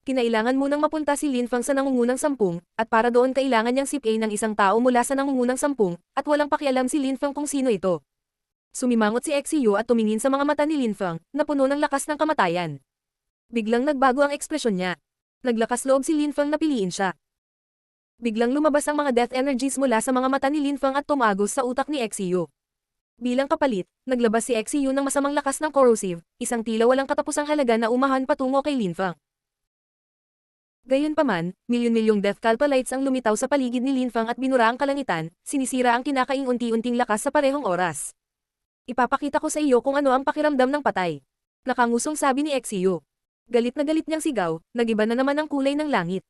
Kinailangan munang mapunta si Lin Feng sa nangungunang 10, at para doon kailangan niyang sipay ng isang tao mula sa nangungunang 10, at walang pakialam si Lin Feng kung sino ito. Sumimangot si XCU at tumingin sa mga mata ni Lin Feng, na puno ng lakas ng kamatayan. Biglang nagbago ang ekspresyon niya. Naglakas loob si Lin Feng na piliin siya. Biglang lumabas ang mga death energies mula sa mga mata ni Lin Feng at tumagos sa utak ni XCU. Bilang kapalit, naglabas si XCU ng masamang lakas ng corrosive, isang tila walang katapusang halaga na umahan patungo kay Lin Feng. Gayunpaman, milyon-milyong death calpalites ang lumitaw sa paligid ni Lin Feng at binura ang kalangitan, sinisira ang kinakaing unti-unting lakas sa parehong oras. Ipapakita ko sa iyo kung ano ang pakiramdam ng patay. Nakangusong sabi ni XCU. Galit na galit niyang sigaw, nagiba na naman ang kulay ng langit.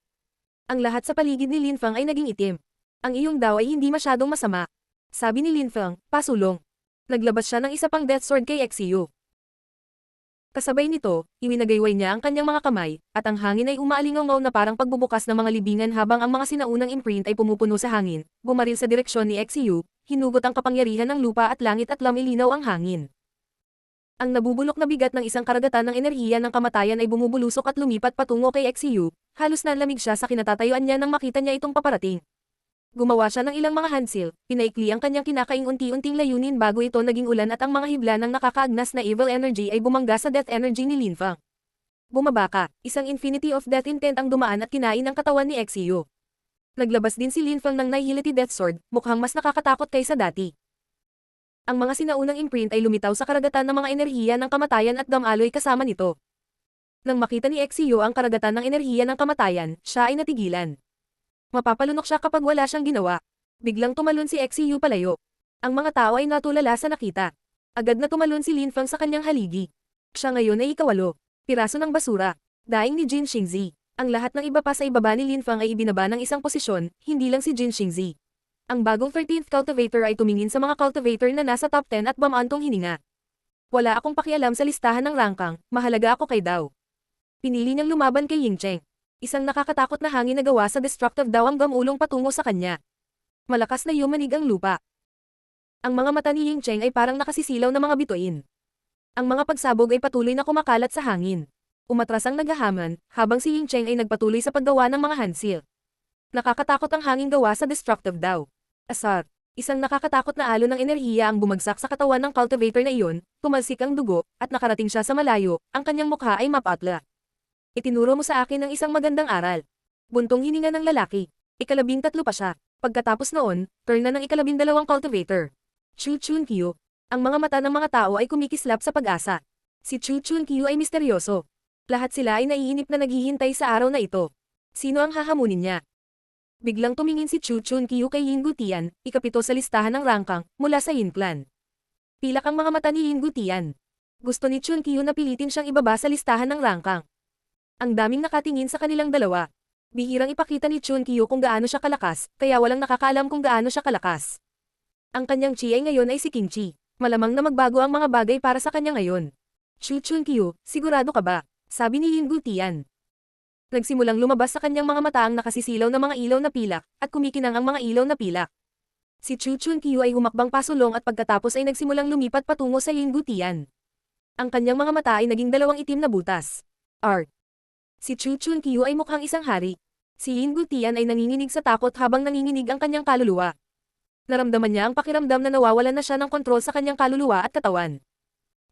Ang lahat sa paligid ni Lin Feng ay naging itim. Ang iyong daw ay hindi masyadong masama. Sabi ni Lin Feng, pasulong. Naglabas siya ng isa pang death sword kay XCU. Kasabay nito, iwinagayway niya ang kanyang mga kamay, at ang hangin ay umaalingaw na parang pagbubukas ng mga libingan habang ang mga sinaunang imprint ay pumupuno sa hangin, bumaril sa direksyon ni XCU, hinugot ang kapangyarihan ng lupa at langit at lamilinaw ang hangin. Ang nabubulok na bigat ng isang karagatan ng enerhiya ng kamatayan ay bumubulusok at lumipat patungo kay XCU, halos nanlamig siya sa kinatatayuan niya nang makita niya itong paparating. Gumawa siya ng ilang mga handsil, pinaikli ang kanyang kinakaing unti-unting layunin bago ito naging ulan at ang mga hibla ng nakakaagnas na evil energy ay bumangga sa death energy ni Lin Feng. Bumaba ka, isang infinity of death intent ang dumaan at kinain ang katawan ni XCU. Naglabas din si Lin Feng ng Nihility Death Sword, mukhang mas nakakatakot kaysa dati. Ang mga sinaunang imprint ay lumitaw sa karagatan ng mga enerhiya ng kamatayan at damaloy kasama nito. Nang makita ni XCU ang karagatan ng enerhiya ng kamatayan, siya ay natigilan. Mapapalunok siya kapag wala siyang ginawa. Biglang tumalon si XCU palayo. Ang mga tao ay natulala sa nakita. Agad na tumalon si Lin Feng sa kanyang haligi. Siya ngayon ay ika-8. Piraso ng basura. Daing ni Jin Xingzi. Ang lahat ng iba pa sa ibaba ni Lin Feng ay ibinaba ng isang posisyon, hindi lang si Jin Xingzi. Ang bagong 13th cultivator ay tumingin sa mga cultivator na nasa top 10 at bamantong hininga. Wala akong pakialam sa listahan ng rangkang, mahalaga ako kay Dao. Pinili niyang lumaban kay Yingcheng. Isang nakakatakot na hangin na gawa sa destructive daw ang gamulong patungo sa kanya. Malakas na yumanig ang lupa. Ang mga mata ni Yingcheng ay parang nakasisilaw na mga bituin. Ang mga pagsabog ay patuloy na kumakalat sa hangin. Umatras ang naghahaman, habang si Yingcheng ay nagpatuloy sa paggawa ng mga handsil. Nakakatakot ang hangin gawa sa destructive daw. Asar. Isang nakakatakot na alon ng enerhiya ang bumagsak sa katawan ng cultivator na iyon, tumalsik ang dugo, at nakarating siya sa malayo, ang kanyang mukha ay mapatla. Itinuro mo sa akin ng isang magandang aral. Buntong hininga ng lalaki. ika-13 pa siya. Pagkatapos noon, turn na ng ika-12 cultivator. Chu Chun-kyu. Ang mga mata ng mga tao ay kumikislap sa pag-asa. Si Chu Chun-kyu ay misteryoso. Lahat sila ay naiinip na naghihintay sa araw na ito. Sino ang hahamunin niya? Biglang tumingin si Chu Chun-kyu kay Yin Gutian, ika-7 sa listahan ng rangkang, mula sa Yin Clan. Pilak ang mga mata ni Yin Gutian. Gusto ni Chun-kyu na pilitin siyang ibaba sa listahan ng rangkang. Ang daming nakatingin sa kanilang dalawa. Bihirang ipakita ni Chun-kyu kung gaano siya kalakas, kaya walang nakakaalam kung gaano siya kalakas. Ang kanyang chi ay ngayon ay si King Chi. Malamang na magbago ang mga bagay para sa kanya ngayon. Chu Chunkyu, sigurado ka ba? Sabi ni Lin Gutian. Nagsimulang lumabas sa kanyang mga mata ang nakasisilaw na mga ilaw na pilak, at kumikinang ang mga ilaw na pilak. Si Chu Chunkyu ay humakbang pasulong at pagkatapos ay nagsimulang lumipat patungo sa Lin Gutian. Ang kanyang mga mata ay naging dalawang itim na butas. Si Chu Chunkyu ay mukhang isang hari. Si Lin Gutian ay nanginginig sa takot habang nanginginig ang kanyang kaluluwa. Naramdaman niya ang pakiramdam na nawawalan na siya ng kontrol sa kanyang kaluluwa at katawan.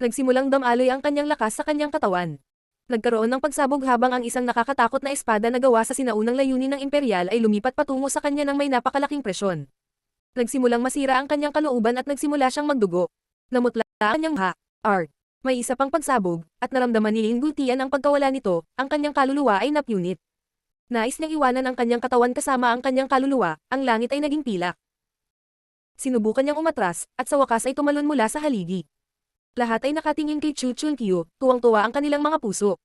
Nagsimulang damaloy ang kanyang lakas sa kanyang katawan. Nagkaroon ng pagsabog habang ang isang nakakatakot na espada na gawa sa sinaunang layunin ng imperial ay lumipat patungo sa kanya ng may napakalaking presyon. Nagsimulang masira ang kanyang kalooban at nagsimula siyang magdugo. Namutla ang kanyang May isa pang pagsabog, at naramdaman ni Lin Gutian ang pagkawala nito, ang kanyang kaluluwa ay napunit. Nais niyang iwanan ang kanyang katawan kasama ang kanyang kaluluwa, ang langit ay naging pilak. Sinubukan niyang umatras, at sa wakas ay tumalon mula sa haligi. Lahat ay nakatingin kay Chu Chunkyu, tuwang-tuwa ang kanilang mga puso.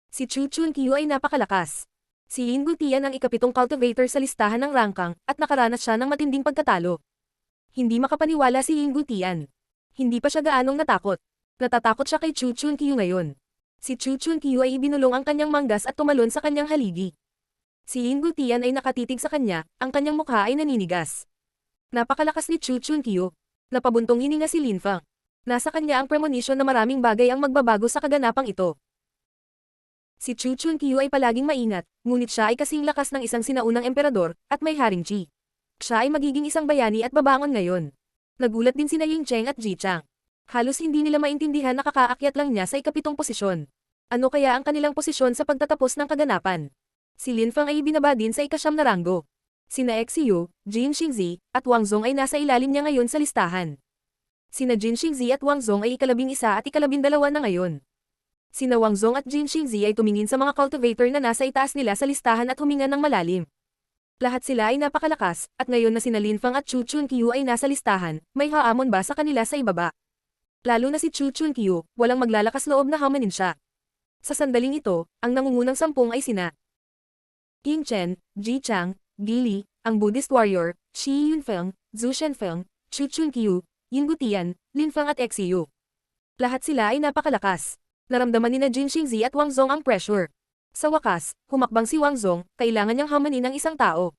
Si Chu Chunkyu ay napakalakas. Si Lin Gutian ang ikapitong cultivator sa listahan ng rangkang, at nakaranas siya ng matinding pagkatalo. Hindi makapaniwala si Lin Gutian. Hindi pa siya gaanong natakot. Natatakot siya kay Chu Chunkyu ngayon. Si Chu Chunkyu ay ibinulong ang kanyang manggas at tumalon sa kanyang haligi. Si Lin Gutian ay nakatitig sa kanya, ang kanyang mukha ay naninigas. Napakalakas ni Chu Chunkyu. Napabuntong hininga si Lin Fang. Nasa kanya ang premonition na maraming bagay ang magbabago sa kaganapang ito. Si Chu Chunkyu ay palaging maingat, ngunit siya ay kasing lakas ng isang sinaunang emperador, at may haring chi. Siya ay magiging isang bayani at babangon ngayon. Nagulat din sina Ying Cheng at Ji Chang. Halos hindi nila maintindihan na kakaakyat lang niya sa ikapitong posisyon. Ano kaya ang kanilang posisyon sa pagtatapos ng kaganapan? Si Lin Fang ay ibinaba din sa ikasyam na ranggo. Sina Xiu, Jin Xingzi, at Wang Zong ay nasa ilalim niya ngayon sa listahan. Sina Jin Xingzi at Wang Zong ay ikalabing-isa at ikalabindalawa na ngayon. Sina Wang Zong at Jin Xingzi ay tumingin sa mga cultivator na nasa itaas nila sa listahan at huminga ng malalim. Lahat sila ay napakalakas, at ngayon na sina Lin Fang at Chu Chunkyu ay nasa listahan, may haamon ba sa kanila sa ibaba? Lalo na si Chu Chunkyu, walang maglalakas loob na hamanin siya. Sa sandaling ito, ang nangungunang 10 ay sina Ying Chen, Ji Chang, Gili, ang Buddhist warrior, Shi Yunfeng, Zhu Shenfeng, Chu Chunkyu, Lin Gutian, Lin Fang at Xiu. Lahat sila ay napakalakas. Naramdaman ni Jin Xingzi at Wang Zong ang pressure. Sa wakas, humakbang si Wang Zong, kailangan niyang hamanin ang isang tao.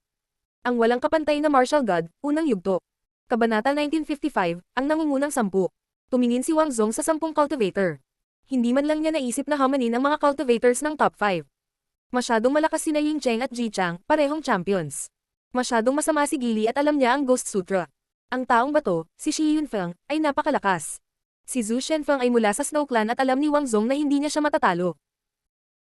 Ang walang kapantay na martial god, unang yugto. Kabanata 1955, ang nangungunang 10. Tumingin si Wang Zong sa 10 cultivator. Hindi man lang niya naisip na hamanin ang mga cultivators ng top 5. Masyadong malakas sina Ying Cheng at Ji Chang, parehong champions. Masyadong masama si Gili at alam niya ang Ghost Sutra. Ang taong bato, si Shi Yunfeng, ay napakalakas. Si Zhu Shenfeng ay mula sa Snow Clan at alam ni Wang Zong na hindi niya siya matatalo.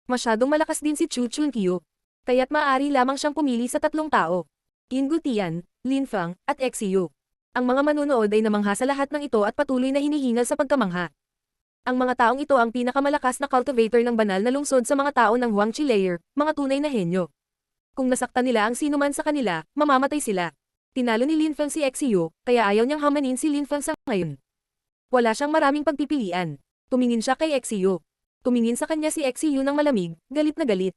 Masyadong malakas din si Chu Chunkyu. Kaya't maaari lamang siyang pumili sa 3 tao. Lin Gutian, Lin Fang, at Xiu. Ang mga manunood ay namangha sa lahat ng ito at patuloy na hinihingal sa pagkamangha. Ang mga taong ito ang pinakamalakas na cultivator ng banal na lungsod sa mga tao ng Huangqi layer, mga tunay na henyo. Kung nasaktan nila ang sinuman sa kanila, mamamatay sila. Tinalo ni Lin Feng si Xiu, kaya ayaw niyang hamanin si Lin Feng sa ngayon. Wala siyang maraming pagpipilian. Tumingin siya kay Xiu. Tumingin sa kanya si Xiu ng malamig, galit na galit.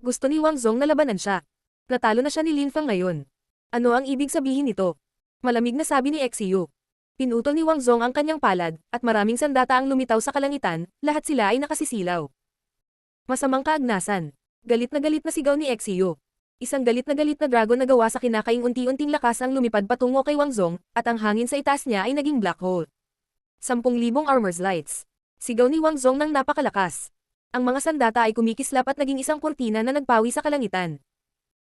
Gusto ni Wang Zong na labanan siya. Natalo na siya ni Lin Feng ngayon. Ano ang ibig sabihin nito? Malamig na sabi ni Xiu. Pinutol ni Wang Zong ang kanyang palad, at maraming sandata ang lumitaw sa kalangitan, lahat sila ay nakasisilaw. Masamang kaagnasan. Galit na sigaw ni Xiu. Isang galit na dragon na gawa sa kinakaing unti-unting lakas ang lumipad patungo kay Wang Zong, at ang hangin sa itaas niya ay naging black hole. 10,000 armor's lights. Sigaw ni Wang Zong ng napakalakas. Ang mga sandata ay kumikislap at naging isang kurtina na nagpawi sa kalangitan.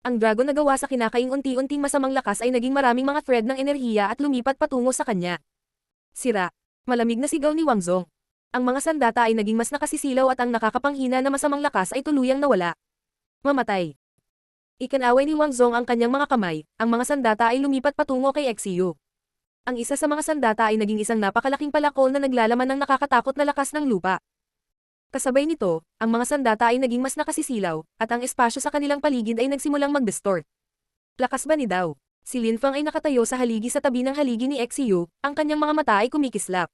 Ang dragon na gawa sa kinakaing unti-unting masamang lakas ay naging maraming mga thread ng enerhiya at lumipat patungo sa kanya. Sira. Malamig na sigaw ni Wang Zong. Ang mga sandata ay naging mas nakasisilaw at ang nakakapanghina na masamang lakas ay tuluyang nawala. Mamatay. Ikinaway ni Wang Zong ang kanyang mga kamay, ang mga sandata ay lumipat patungo kay Xiu. Ang isa sa mga sandata ay naging isang napakalaking palakol na naglalaman ng nakakatakot na lakas ng lupa. Kasabay nito, ang mga sandata ay naging mas nakasisilaw, at ang espasyo sa kanilang paligid ay nagsimulang mag-distort. Lakas ba ni daw? Si Lin Fang ay nakatayo sa haligi sa tabi ng haligi ni Xiu, ang kanyang mga mata ay kumikislap.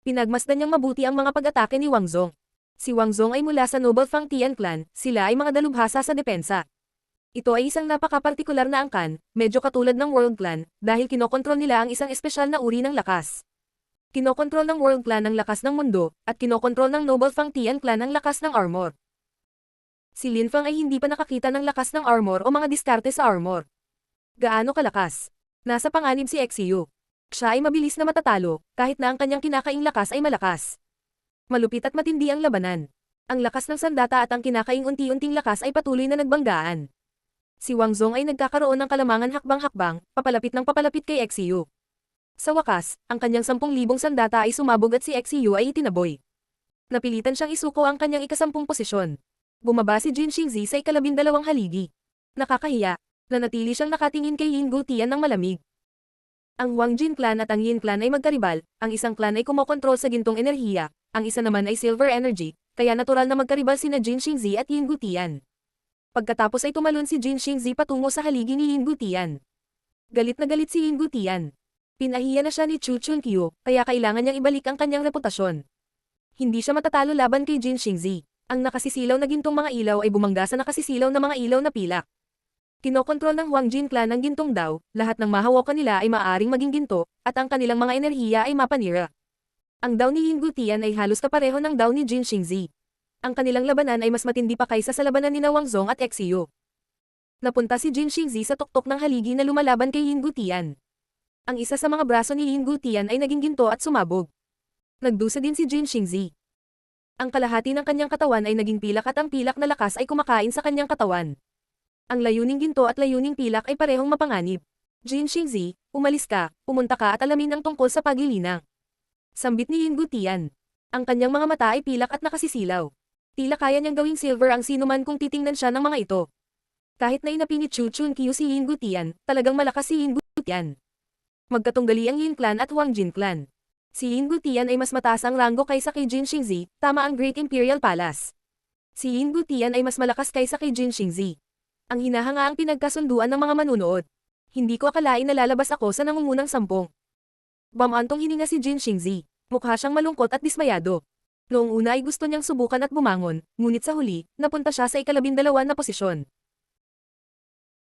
Pinagmasdan niyang mabuti ang mga pag-atake ni Wang Zong. Si Wang Zong ay mula sa Noble Fang Tian Clan, sila ay mga dalubhasa sa depensa. Ito ay isang napaka-partikular na angkan, medyo katulad ng World Clan, dahil kinokontrol nila ang isang espesyal na uri ng lakas. Kinokontrol ng World Clan ang lakas ng mundo, at kinokontrol ng Noble Fang Tian Clan ang lakas ng armor. Si Lin Fang ay hindi pa nakakita ng lakas ng armor o mga diskarte sa armor. Gaano kalakas? Nasa panganib si Xiu. Siya ay mabilis na matatalo, kahit na ang kanyang kinakaing lakas ay malakas. Malupit at matindi ang labanan. Ang lakas ng sandata at ang kinakaing unti-unting lakas ay patuloy na nagbanggaan. Si Wang Zong ay nagkakaroon ng kalamangan hakbang-hakbang, papalapit kay Xiu. Sa wakas, ang kanyang 10,000 sandata ay sumabog at si Xiu ay itinaboy. Napilitan siyang isuko ang kanyang ika-10 posisyon. Bumaba si Jin Xingzi sa ika-12 haligi. Nakakahiya, nanatili siyang nakatingin kay Yin Gutian ng malamig. Ang Wang Jin Clan at ang Yin Clan ay magkaribal, ang isang clan ay kumokontrol sa gintong enerhiya, ang isa naman ay silver energy, kaya natural na magkaribal sina Jin Xingzi at Yin Gutian. Pagkatapos ay tumalon si Jin Xingzi patungo sa haligi ni Yin Gutian. Galit na galit si Yin Gutian. Pinahiya na siya ni Chu Chunkyu, kaya kailangan niyang ibalik ang kanyang reputasyon. Hindi siya matatalo laban kay Jin Xingzi. Ang nakasisilaw na gintong mga ilaw ay bumangga sa nakasisilaw na mga ilaw na pilak. Kinokontrol ng Wang Jin Clan ang gintong daw, lahat ng mahawakan nila ay maaaring maging ginto, at ang kanilang mga enerhiya ay mapanira. Ang daw ni Yin Gutian ay halos kapareho ng daw ni Jin Xingzi. Ang kanilang labanan ay mas matindi pa kaysa sa labanan ni Wang Zong at Xiu. Napunta si Jin Xingzi sa tuktok ng haligi na lumalaban kay Yin Gutian. Ang isa sa mga braso ni Yin Gutian ay naging ginto at sumabog. Nagdusa din si Jin Xingzi. Ang kalahati ng kanyang katawan ay naging pilak at ang pilak na lakas ay kumakain sa kanyang katawan. Ang layuning ginto at layuning pilak ay parehong mapanganib. Jin Xingzi, umalis ka, pumunta ka at alamin ang tungkol sa paglilinang. Sambit ni Yin Gutian. Ang kanyang mga mata ay pilak at nakasisilaw. Tila kaya niyang gawing silver ang sinuman kung titingnan siya ng mga ito. Kahit na inapi ni Chu Chunkyu si Yin Gutian, talagang malakas si Yin Gutian. Magkatunggali ang Yin Clan at Wang Jin Clan. Si Yin Gutian ay mas mataas ang ranggo kaysa kay Jin Xingzi, tama ang Great Imperial Palace. Si Yin Gutian ay mas malakas kaysa kay Jin Xingzi. Ang hinahanga ang pinagkasunduan ng mga manunood. Hindi ko akalain na lalabas ako sa nangungunang 10. Bamantong hininga si Jin Xingzi. Mukha siyang malungkot at dismayado. Noong una ay gusto niyang subukan at bumangon, ngunit sa huli, napunta siya sa ika-12 na posisyon.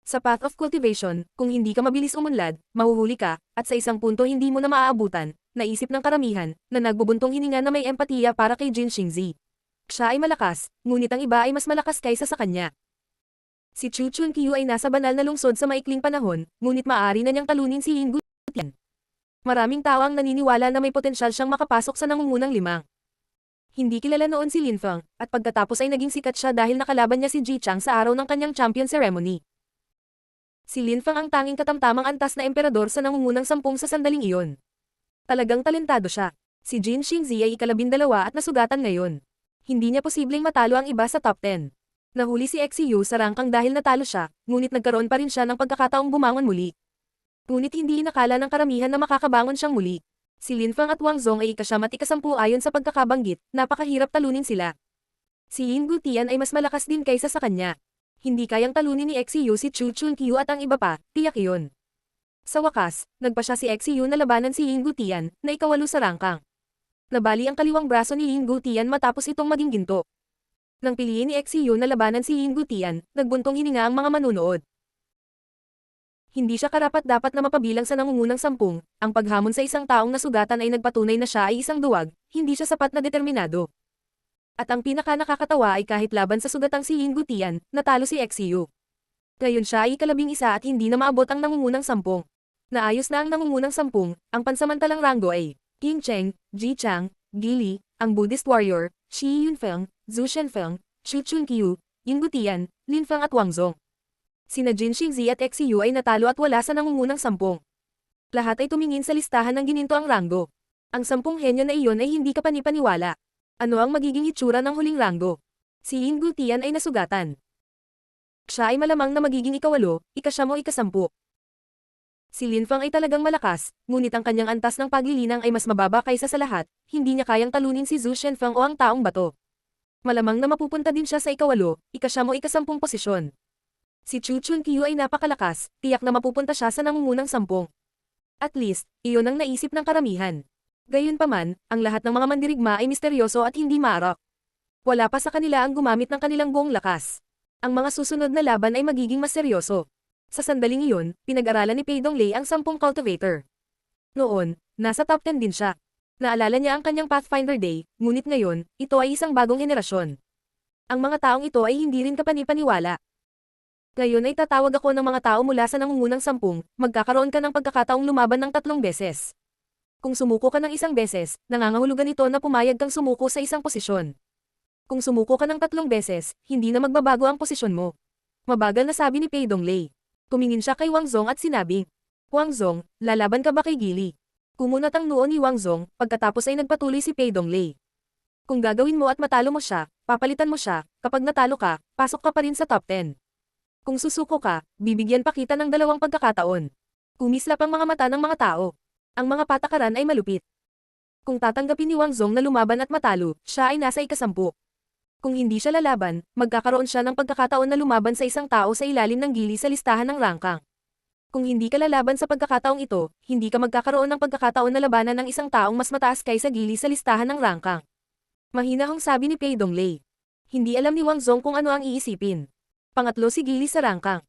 Sa Path of Cultivation, kung hindi ka mabilis umunlad, mahuhuli ka, at sa isang punto hindi mo na maaabutan, naisip ng karamihan, na nagbubuntong hininga na may empatiya para kay Jin Xingzi. Siya ay malakas, ngunit ang iba ay mas malakas kaysa sa kanya. Si Chu Chunkyu ay nasa banal na lungsod sa maikling panahon, ngunit maaari na niyang talunin si Yin Gutian. Maraming tao ang naniniwala na may potensyal siyang makapasok sa nangungunang 5. Hindi kilala noon si Lin Fang, at pagkatapos ay naging sikat siya dahil nakalaban niya si Ji Chang sa araw ng kanyang champion ceremony. Si Lin Fang ang tanging katamtamang antas na emperador sa nangungunang 10 sa sandaling iyon. Talagang talentado siya. Si Jin Xingzi ay ika-12 at nasugatan ngayon. Hindi niya posibleng matalo ang iba sa top 10. Nahuli si Xiu sa rangkang dahil natalo siya, ngunit nagkaroon pa rin siya ng pagkakataong bumangon muli. Ngunit hindi inakala ng karamihan na makakabangon siyang muli. Si Lin Fang at Wang Zong ay ika-9 at ika-10 ayon sa pagkakabanggit, napakahirap talunin sila. Si Yin Gutian ay mas malakas din kaysa sa kanya. Hindi kayang talunin ni Xiu si Chu Chunkyu at ang iba pa, tiyak iyon. Sa wakas, nagpa siya si Xiu na labanan si Yin Gutian, na ika-8 sa rangkang. Nabali ang kaliwang braso ni Yin Gutian matapos itong maging ginto. Nang piliin ni Xiu na labanan si Yin Gutian, nagbuntong hininga ang mga manunood. Hindi siya karapat-dapat na mapabilang sa nangungunang 10, ang paghamon sa isang taong nasugatan ay nagpatunay na siya ay isang duwag, hindi siya sapat na determinado. At ang pinaka-nakakatawa ay kahit laban sa sugatang si Yin Gutian, natalo si Xiu. Ngayon siya ay ika-11 at hindi na maabot ang nangungunang 10. Naayos na ang nangungunang 10, ang pansamantalang ranggo ay King Cheng, Ji Chang, Gili, ang Buddhist warrior, Shi Yunfeng, Zhu Shenfeng, Chu Chunkyu, Yin Gutian, Lin Fang at Wang Zong. Sina Jin Xingzi at Xiu ay natalo at wala sa nangungunang 10. Lahat ay tumingin sa listahan ng gininto ang ranggo. Ang 10 henyo na iyon ay hindi kapani-paniwala. Ano ang magiging itsura ng huling ranggo? Si Yin Gutian ay nasugatan. Siya ay malamang na magiging ika-8, ika-9 o ika-10. Si Lin Fang ay talagang malakas, ngunit ang kanyang antas ng paglilinang ay mas mababa kaysa sa lahat, hindi niya kayang talunin si Zhu Shenfeng o ang taong bato. Malamang na mapupunta din siya sa ika-8, ika-9 o ika-10 posisyon. Si Chu Chunkyu ay napakalakas, tiyak na mapupunta siya sa nangungunang 10. At least, iyon ang naisip ng karamihan. Gayunpaman, ang lahat ng mga mandirigma ay misteryoso at hindi maarak. Wala pa sa kanila ang gumamit ng kanilang buong lakas. Ang mga susunod na laban ay magiging mas seryoso. Sa sandaling iyon, pinag-aralan ni Pei Donglei ang 10 cultivator. Noon, nasa top 10 din siya. Naalala niya ang kanyang Pathfinder Day, ngunit ngayon, ito ay isang bagong henerasyon. Ang mga taong ito ay hindi rin kapanipaniwala. Ngayon ay tatawag ako ng mga tao mula sa nangungunang 10, magkakaroon ka ng pagkakataong lumaban ng 3 beses. Kung sumuko ka ng 1 beses, nangangahulugan ito na pumayag kang sumuko sa isang posisyon. Kung sumuko ka ng 3 beses, hindi na magbabago ang posisyon mo. Mabagal na sabi ni Pei Donglei. Tumingin siya kay Wang Zong at sinabing, Wang Zong, lalaban ka ba kay Gili? Kumunat ang noo ni Wang Zong, pagkatapos ay nagpatuloy si Pei Donglei. Kung gagawin mo at matalo mo siya, papalitan mo siya, kapag natalo ka, pasok ka pa rin sa top 10. Kung susuko ka, bibigyan pa kita ng 2 pagkakataon. Kumislap ang mga mata ng mga tao. Ang mga patakaran ay malupit. Kung tatanggapin ni Wang Zong na lumaban at matalo, siya ay nasa ika-10. Kung hindi siya lalaban, magkakaroon siya ng pagkakataon na lumaban sa isang tao sa ilalim ng gili sa listahan ng rangkang. Kung hindi ka lalaban sa pagkakataong ito, hindi ka magkakaroon ng pagkakataon na labanan ng isang taong mas mataas kaysa gili sa listahan ng rangkang. Mahinahong sabi ni Pei Donglei. Hindi alam ni Wang Zong kung ano ang iisipin. Pangatlo si Gili sa rangkang.